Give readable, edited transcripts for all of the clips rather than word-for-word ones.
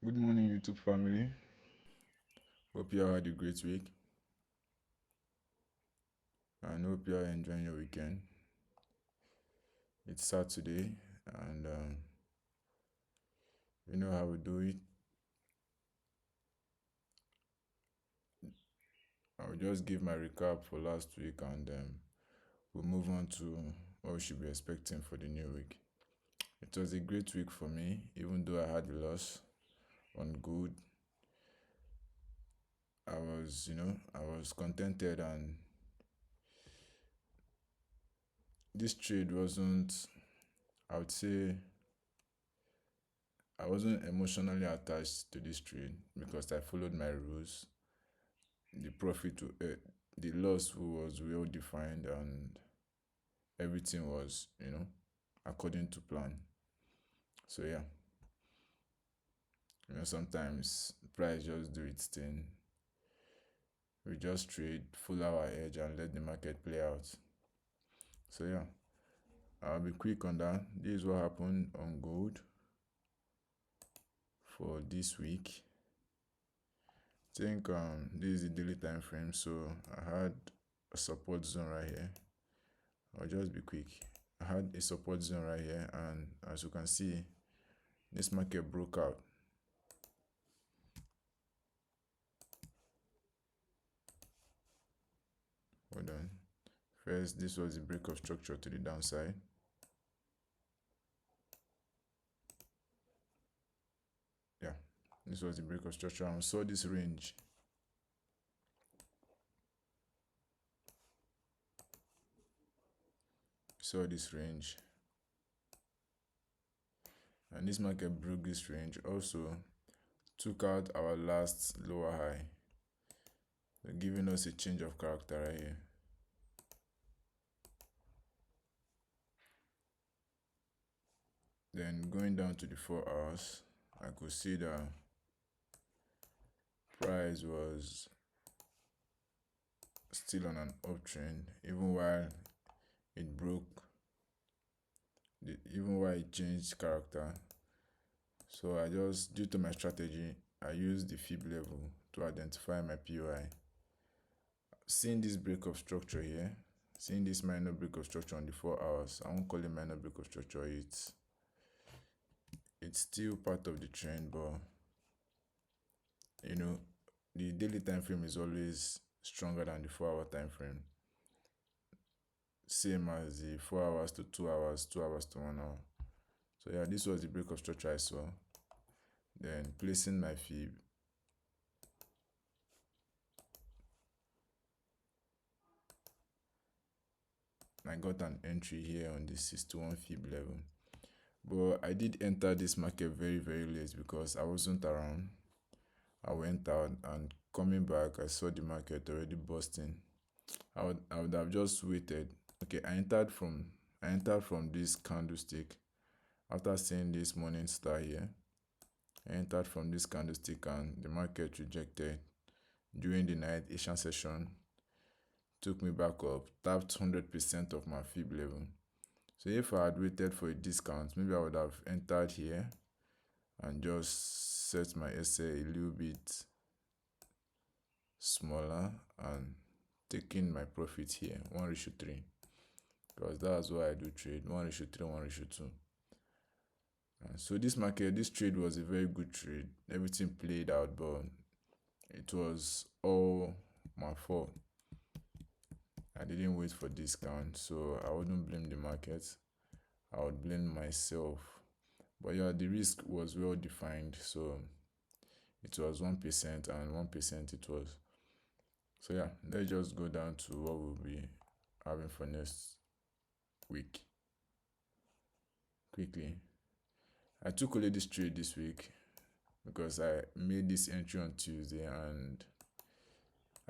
Good morning, YouTube family. Hope you all had a great week and hope you are enjoying your weekend. It's Saturday, and you know how we do it. I'll just give my recap for last week and we'll move on to what we should be expecting for the new week. It was a great week for me, even though I had a loss on good. I was contented, and this trade wasn't, I would say, I wasn't emotionally attached to this trade because I followed my rules. The the loss was well defined, and everything was, according to plan. So yeah, sometimes price just do its thing. We just trade, full our edge, and let the market play out. So yeah, I'll be quick on that. This is what happened on gold for this week. I think this is the daily time frame, so I had a support zone right here. I'll just be quick. I had a support zone right here, and as you can see, this market broke out. Hold on. First, this was the break of structure to the downside. Yeah, this was the break of structure, and we saw this range. And this market broke this range. Also, took out our last lower high, so giving us a change of character right here. Then going down to the 4 hours, I could see the price was still on an uptrend, even while it broke, even while it changed character. So due to my strategy, I used the fib level to identify my POI. Seeing this break of structure here, seeing this minor break of structure on the 4 hours, I won't call it minor break of structure. It's still part of the trend, but the daily time frame is always stronger than the 4-hour time frame. Same as the 4 hours to 2 hours, 2 hours to 1 hour. So yeah, this was the break of structure I saw. Then placing my fib. I got an entry here on the 61 fib level. But I did enter this market very, very late because I wasn't around. I went out, and coming back, I saw the market already busting. I would have just waited. Okay, I entered from this candlestick after seeing this morning star here. I entered from this candlestick, and the market rejected during the night Asian session. Took me back up, tapped 100% of my fib level. So if I had waited for a discount, maybe I would have entered here and just set my SA a little bit smaller and taking my profit here, 1:3, because that's why I do trade, 1:3, 1:2. And so this trade was a very good trade. Everything played out, but it was all my fault. I didn't wait for discount, so I wouldn't blame the market. I would blame myself. But yeah, the risk was well defined, so it was 1% and 1% it was. So yeah, let's just go down to what we'll be having for next week quickly. I took only this trade this week because I made this entry on Tuesday and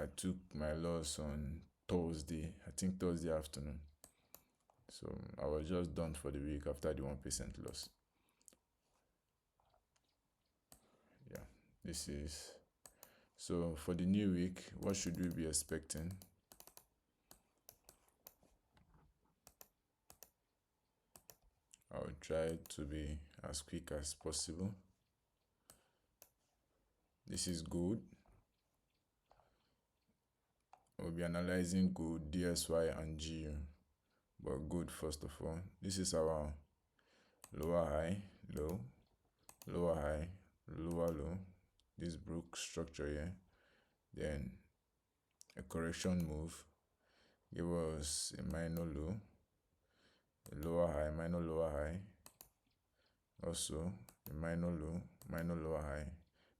I took my loss on Thursday, I think Thursday afternoon. So I was just done for the week after the 1% loss. this is. So for the new week, what should we be expecting? I'll try to be as quick as possible. This is gold. We'll be analyzing gold, DSY and GU. But gold first of all. This is our lower high, low, lower high, lower low. This broke structure here. Then a correction move. Give us a minor low, a lower high, minor lower high. Also a minor low, minor lower high.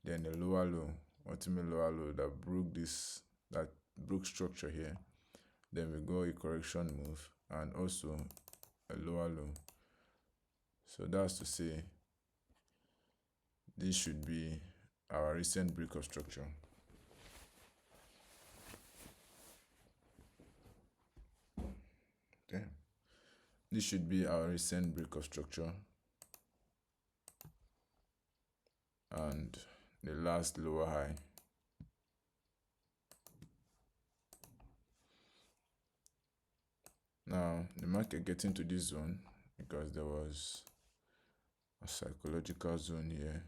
Then a lower low, ultimate lower low that broke structure here. Then we go a correction move and also a lower low. So that's to say this should be our recent break of structure. Okay. This should be our recent break of structure and the last lower high. Now the market getting to this zone because there was a psychological zone here.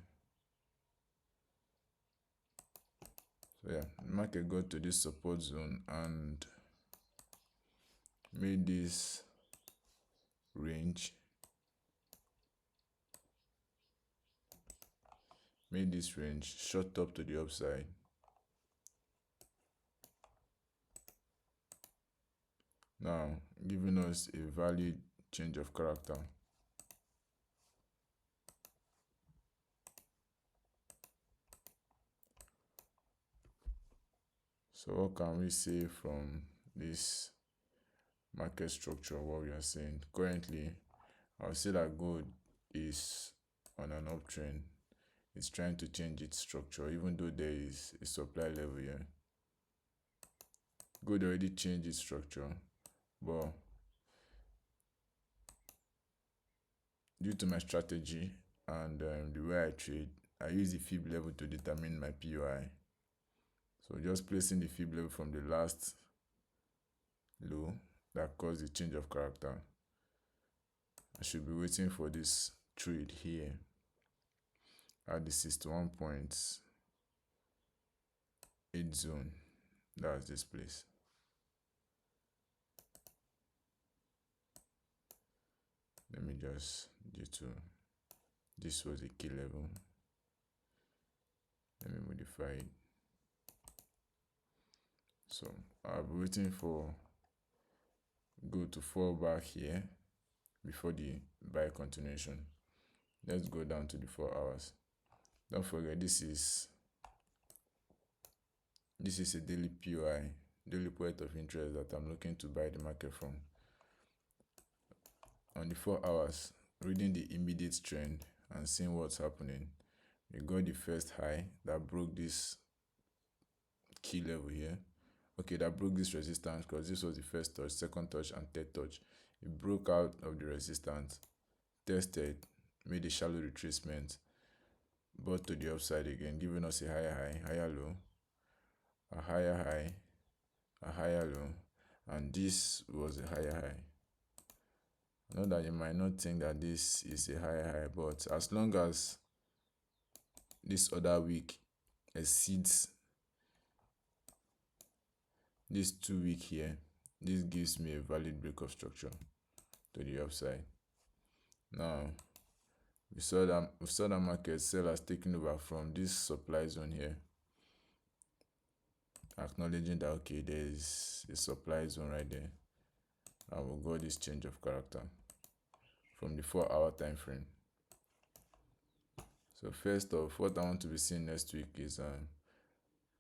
So yeah, the market got to this support zone and made this range, shot up to the upside. Now giving us a valid change of character. So what can we say from this market structure? What we are saying currently, I would say that gold is on an uptrend. It's trying to change its structure even though there is a supply level here. Gold already changed its structure, but due to my strategy and the way I trade, I use the fib level to determine my POI. So just placing the fib level from the last low that caused the change of character. I should be waiting for this trade here at the 61.8 zone. That's this place. Let me just, due to this was a key level, let me modify it. So I'll be waiting for gold to fall back here before the buy continuation. Let's go down to the 4 hours. Don't forget this is a daily POI, daily point of interest that I'm looking to buy the market from. On the 4 hours, reading the immediate trend and seeing what's happening, we got the first high that broke this key level here. Okay, that broke this resistance because this was the first touch, second touch, and third touch. It broke out of the resistance, tested, made a shallow retracement, bought to the upside again, giving us a higher high, higher low, a higher high, a higher low, and this was a higher high. I know that you might not think that this is a higher high, but as long as this other week exceeds this 2 week here, this gives me a valid break of structure to the upside. Now we saw that market sellers taking over from this supply zone here, acknowledging that okay, there is a supply zone right there, and we'll go this change of character from the 4 hour time frame. So first off, what I want to be seeing next week is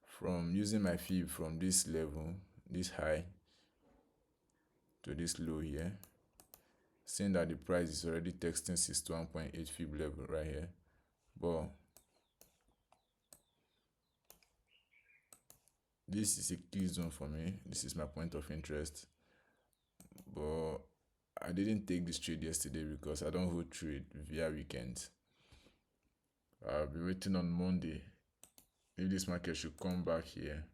from using my fib from this level, this high to this low here, seeing that the price is already texting 61.8 fib level right here, but this is a key zone for me. This is my point of interest, but I didn't take this trade yesterday because I don't hold trade via weekends. I'll be waiting on Monday if this market should come back here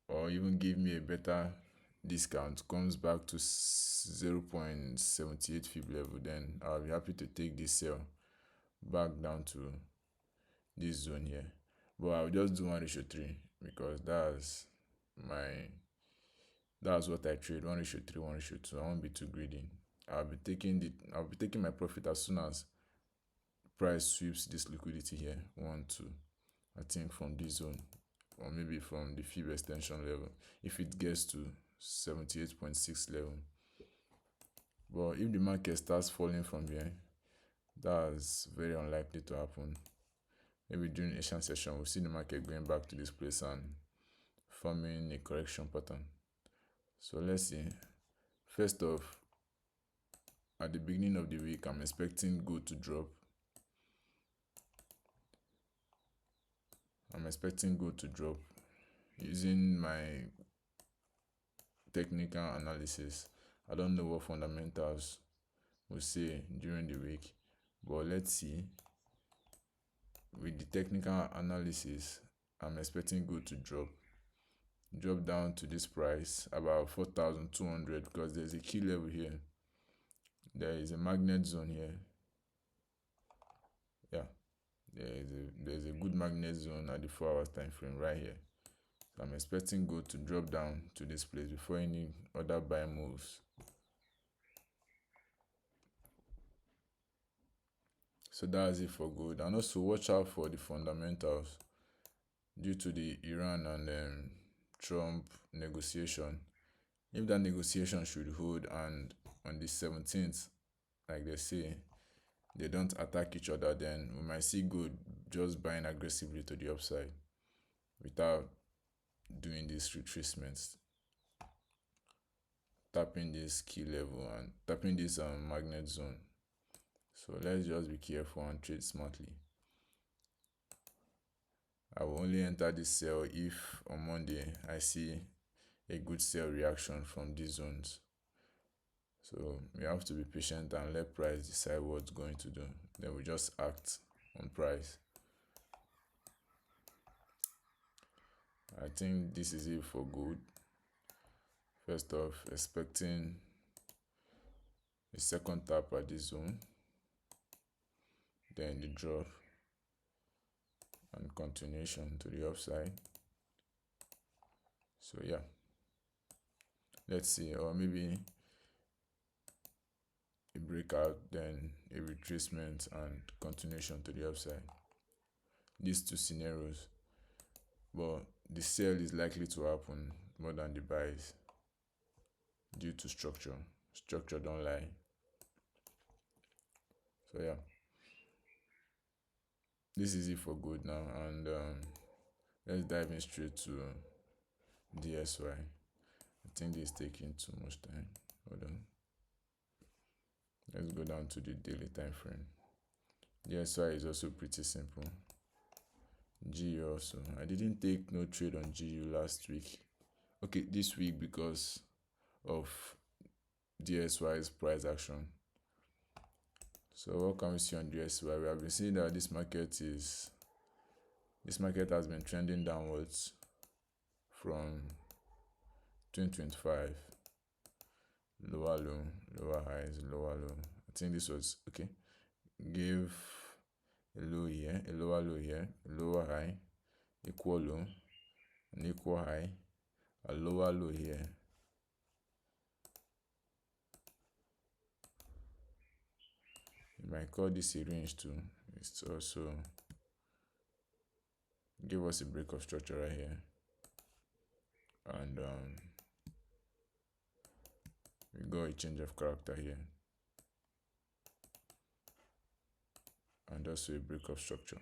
or even give me a better discount, comes back to 0.78 fib level, then I'll be happy to take this sell back down to this zone here. But I'll just do 1:3 because my that's what I trade. 1:3, 1:2. I won't be too greedy. I'll be taking my profit as soon as price sweeps this liquidity here. 1, 2. I think from this zone, or maybe from the fib extension level, if it gets to 78.6 level. But if the market starts falling from here, that's very unlikely to happen. Maybe during Asian session, we'll see the market going back to this place and forming a correction pattern. So let's see. First off, at the beginning of the week, I'm expecting gold to drop. I'm expecting gold to drop using my technical analysis. I don't know what fundamentals will say during the week, but let's see. With the technical analysis, I'm expecting gold to drop down to this price, about 4,200, because there's a key level here. There is a magnet zone here. Yeah, there's a good magnet zone at the 4 hours time frame right here. So I'm expecting gold to drop down to this place before any other buy moves. So that's it for gold. And also watch out for the fundamentals due to the Iran and Trump negotiation. If that negotiation should hold and on the 17th, like they say, they don't attack each other, then we might see gold just buying aggressively to the upside without doing these retracements, tapping this key level and tapping this magnet zone. So let's just be careful and trade smartly. I will only enter this sell if on Monday I see a good sell reaction from these zones. So we have to be patient and let price decide what it's going to do. Then we just act on price. I think this is it for gold. First off, expecting a second tap at this zone, then the drop and continuation to the upside. So yeah, let's see, or maybe a breakout, then a retracement and continuation to the upside. These two scenarios, but the sell is likely to happen more than the buys due to structure. Structure don't lie. So yeah, this is it for good now, and let's dive in straight to DSY. I think this is taking too much time. Hold on. Let's go down to the daily time frame. DSY is also pretty simple. GU also. I didn't take no trade on GU last week. Okay, this week because of DSY's price action. So what can we see on DSY? We have been seeing that this market has been trending downwards from 2025. Lower low, lower highs, lower low. I think this was okay. Give a low here, a lower low here, a lower high, equal low, an equal high, a lower low here. You might call this a range too. It's also give us a break of structure right here, and we got a change of character here, and also a break of structure.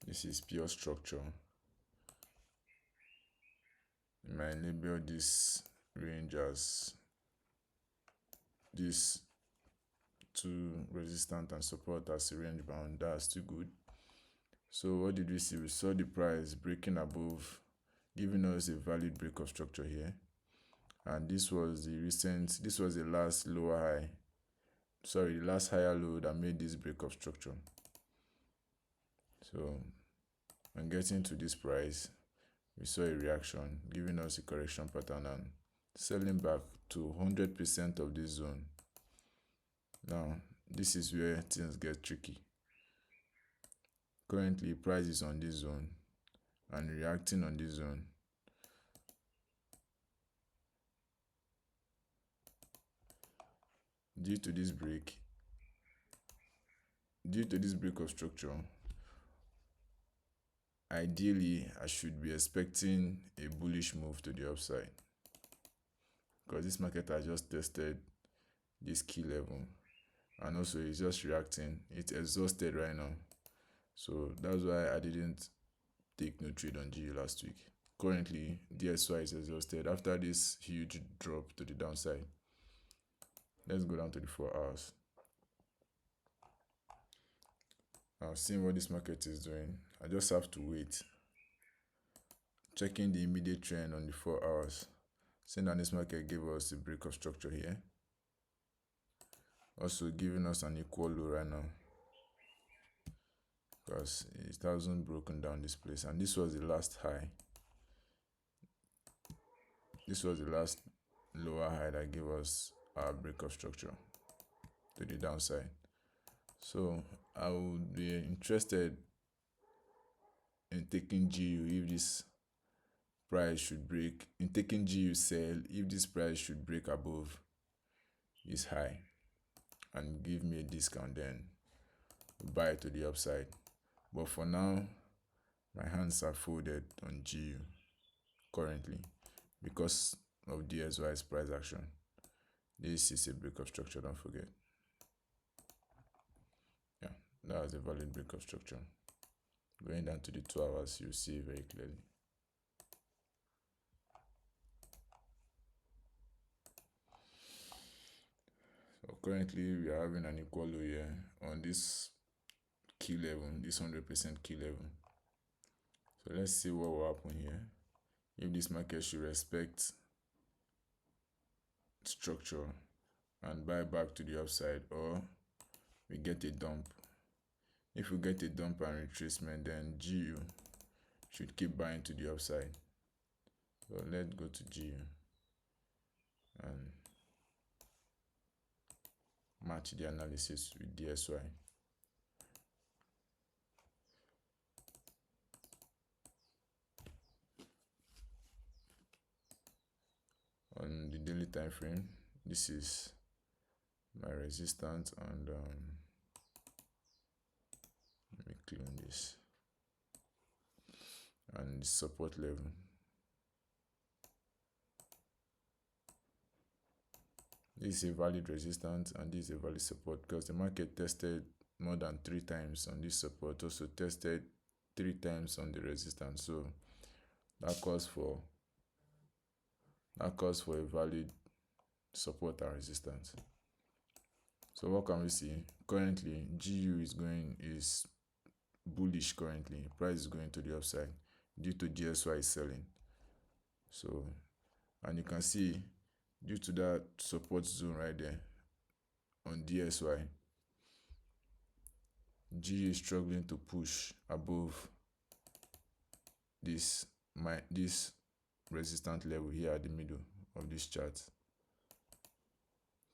This is pure structure. You might label this range as this two resistance and support as a range bound. That's too good. So what did we see? We saw the price breaking above, giving us a valid break of structure here. And this was the last lower high. Sorry, the last higher low that made this break of structure. So when getting to this price, we saw a reaction, giving us a correction pattern and selling back to 100% of this zone. Now, this is where things get tricky. Currently, price is on this zone and reacting on this zone. Due to this break of structure, ideally I should be expecting a bullish move to the upside, because this market has just tested this key level and also it's just reacting. It's exhausted right now, so that's why I didn't take no trade on GU last week. Currently DSY is exhausted after this huge drop to the downside. Let's go down to the 4 hours. Now, seeing what this market is doing, I just have to wait. Checking the immediate trend on the 4 hours, seeing that this market gave us a break of structure here, also giving us an equal low right now, because it hasn't broken down this place, and this was the last high. This was the last lower high that gave us our break of structure to the downside. So I would be interested in taking GU if this price should break, in taking GU sell if this price should break above this high and give me a discount, then buy to the upside. But for now, my hands are folded on GU currently because of DSY's price action. This is a break of structure, don't forget. Yeah, that was a valid break of structure. Going down to the 2 hours, you see very clearly. So currently we are having an equal low here on this key level, this 100% key level. So let's see what will happen here. If this market should respect structure and buy back to the upside, or we get a dump. If we get a dump and retracement, then GU should keep buying to the upside. So let's go to GU and match the analysis with DSY. On the daily time frame, this is my resistance, and let me clean this, and the support level. This is a valid resistance and this is a valid support, because the market tested more than 3 times on this support, also tested 3 times on the resistance. So that calls for a valid support and resistance. So what can we see? Currently GU is bullish. Currently price is going to the upside due to DSY selling. So, and you can see due to that support zone right there on DSY, GU is struggling to push above this resistance level here at the middle of this chart.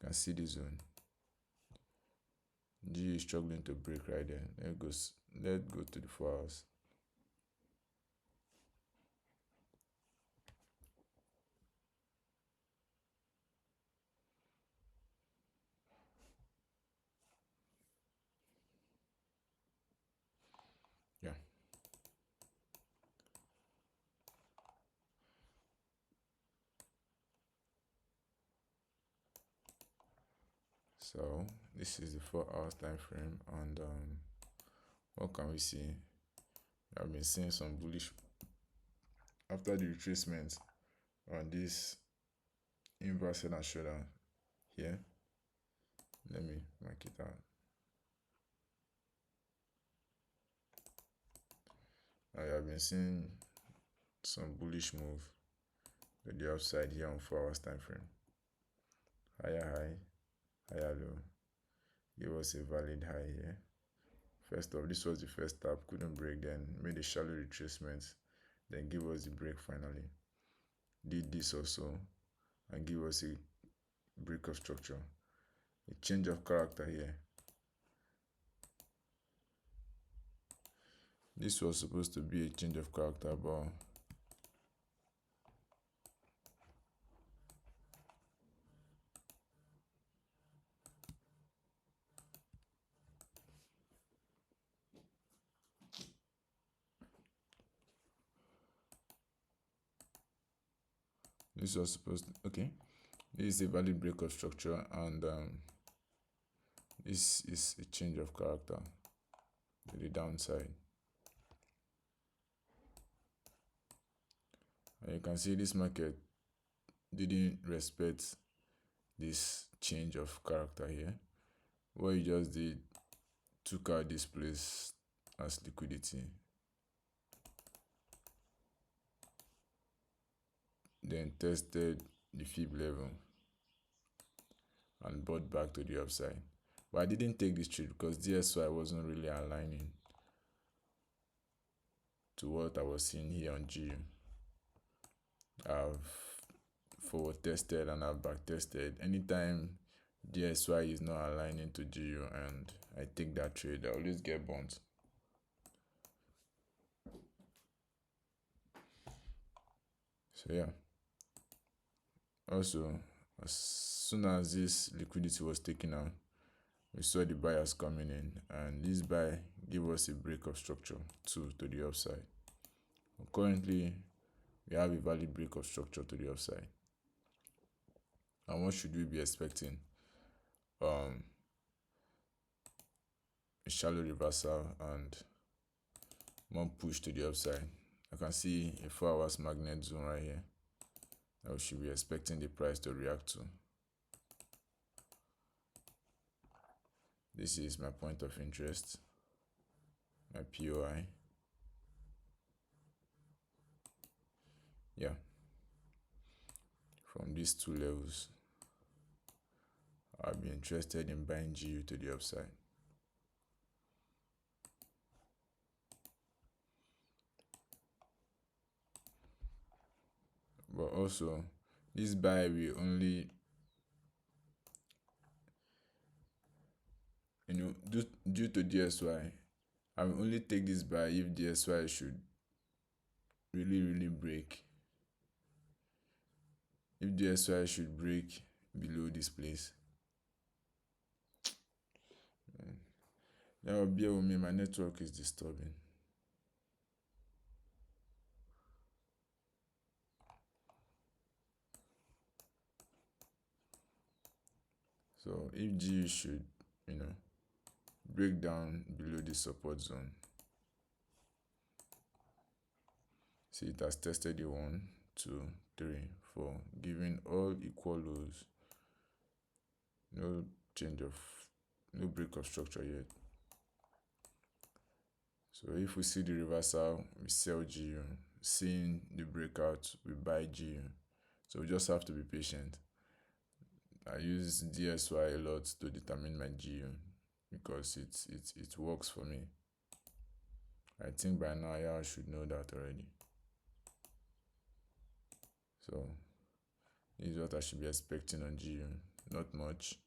You can see this zone. GU is struggling to break right there. Let's go to the 4 hours. Yeah. So this is the 4 hours time frame, and what can we see? I've been seeing some bullish after the retracement on this inverse head and shoulder here. Let me mark it out. I have been seeing some bullish move to the upside here on 4 hours time frame. Higher high, higher low. Give us a valid high here. First off, this was the first tap, couldn't break, then made a shallow retracement, then give us the break finally. Did this also and give us a break of structure. A change of character here. This was supposed to be a change of character, but this was supposed to, okay. This is a valid break of structure, and this is a change of character to the downside. And you can see this market didn't respect this change of character here. What you just did, took out this place as liquidity, then tested the fib level and bought back to the upside. But I didn't take this trade because DSY wasn't really aligning to what I was seeing here on GU. I've forward tested and I've back tested. Anytime DSY is not aligning to GU and I take that trade, I always get burnt. So yeah. Also, as soon as this liquidity was taken out, we saw the buyers coming in, and this buy gave us a break of structure too to the upside. Currently, we have a valid break of structure to the upside. And what should we be expecting? A shallow reversal and one push to the upside. I can see a 4 hours magnet zone right here that we should be expecting the price to react to. This is my point of interest, my POI. Yeah, from these two levels, I'll be interested in buying GU to the upside. But also, this buy will only, due to DSY, I will only take this buy if DSY should really break. If DSY should break below this place. Now, bear with me, my network is disturbing. So if GU should, break down below the support zone. See, it has tested the 1, 2, 3, 4, giving all equal lows. No break of structure yet. So if we see the reversal, we sell GU. Seeing the breakout, we buy GU. So we just have to be patient. I use DSY a lot to determine my GU because it works for me. I think by now y'all should know that already. So this is what I should be expecting on GU. Not much.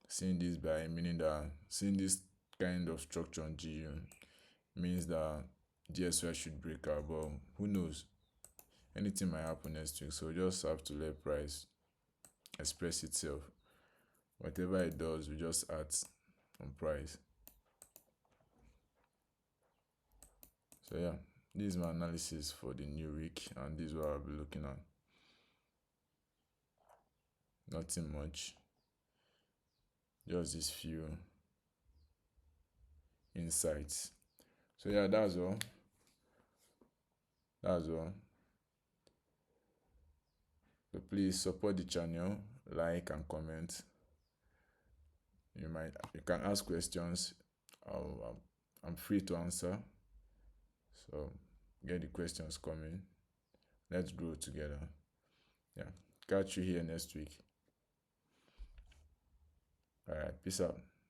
Seeing this buy, meaning that seeing this kind of structure on GU means that DSY should break out, but who knows? Anything might happen next week, so we just have to let price express itself. Whatever it does, we just add on price. So yeah, this is my analysis for the new week, and this is what I'll be looking at. Nothing much, just these few insights. So yeah, that's all. So please support the channel, like and comment. You can ask questions. I'm free to answer. So get the questions coming. Let's grow together. Yeah. Catch you here next week. All right. Peace out.